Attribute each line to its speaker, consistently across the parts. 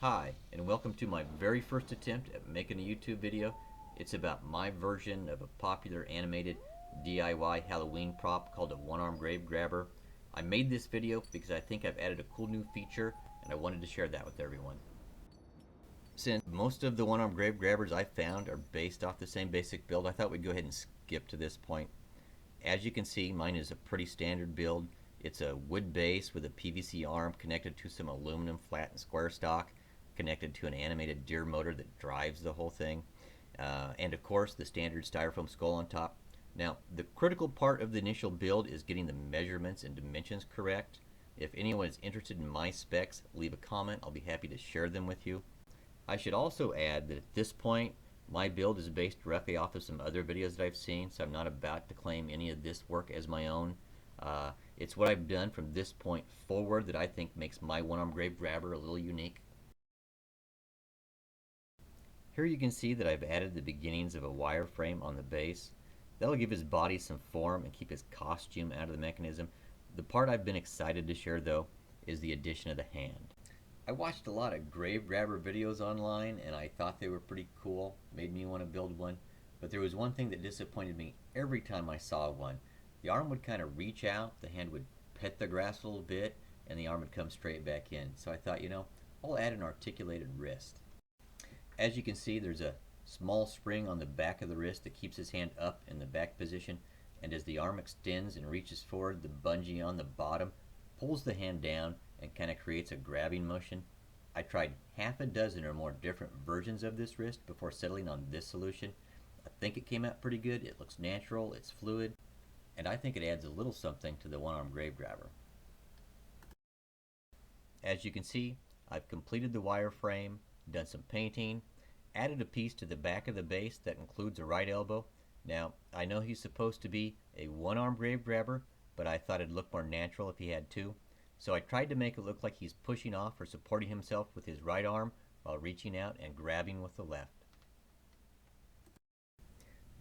Speaker 1: Hi, and welcome to my very first attempt at making a YouTube video. It's about my version of a popular animated DIY Halloween prop called a one-arm grave grabber. I made this video because I think I've added a cool new feature and I wanted to share that with everyone. Since most of the one-arm grave grabbers I found are based off the same basic build, I thought we'd go ahead and skip to this point. As you can see, mine is a pretty standard build. It's a wood base with a PVC arm connected to some aluminum flat and square stock, connected to an animated deer motor that drives the whole thing, and of course the standard styrofoam skull on top. Now, the critical part of the initial build is getting the measurements and dimensions correct. If anyone is interested in my specs, leave a comment. I'll be happy to share them with you. I should also add that at this point, my build is based directly off of some other videos that I've seen, so I'm not about to claim any of this work as my own. It's what I've done from this point forward that I think makes my one-arm grave grabber a little unique. Here you can see that I've added the beginnings of a wireframe on the base. That'll give his body some form and keep his costume out of the mechanism. The part I've been excited to share though is the addition of the hand. I watched a lot of grave grabber videos online and I thought they were pretty cool, made me want to build one, but there was one thing that disappointed me every time I saw one. The arm would kind of reach out, the hand would pet the grass a little bit, and the arm would come straight back in. So I thought, I'll add an articulated wrist. As you can see, there's a small spring on the back of the wrist that keeps his hand up in the back position, and as the arm extends and reaches forward, the bungee on the bottom pulls the hand down and kind of creates a grabbing motion. I tried half a dozen or more different versions of this wrist before settling on this solution. I think it came out pretty good. It looks natural, it's fluid, and I think it adds a little something to the one-arm grave grabber. As you can see, I've completed the wireframe, done some painting, added a piece to the back of the base that includes a right elbow. Now, I know he's supposed to be a one-arm grave grabber, but I thought it'd look more natural if he had two. So I tried to make it look like he's pushing off or supporting himself with his right arm while reaching out and grabbing with the left.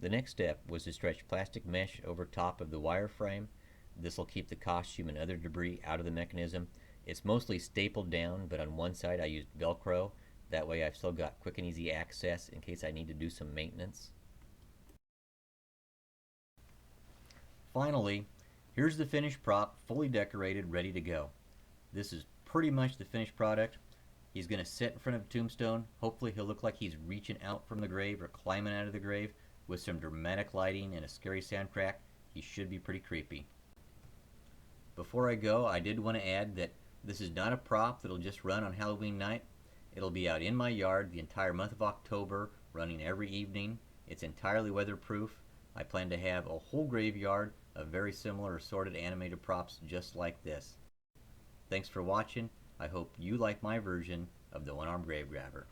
Speaker 1: The next step was to stretch plastic mesh over top of the wireframe. This will keep the costume and other debris out of the mechanism. It's mostly stapled down, but on one side I used Velcro. That way I've still got quick and easy access in case I need to do some maintenance. Finally, here's the finished prop, fully decorated, ready to go. This is pretty much the finished product. He's going to sit in front of a tombstone. Hopefully he'll look like he's reaching out from the grave or climbing out of the grave with some dramatic lighting and a scary soundtrack. He should be pretty creepy. Before I go, I did want to add that this is not a prop that'll just run on Halloween night. It'll be out in my yard the entire month of October, running every evening. It's entirely weatherproof. I plan to have a whole graveyard of very similar assorted animated props just like this. Thanks for watching. I hope you like my version of the one-arm grave grabber.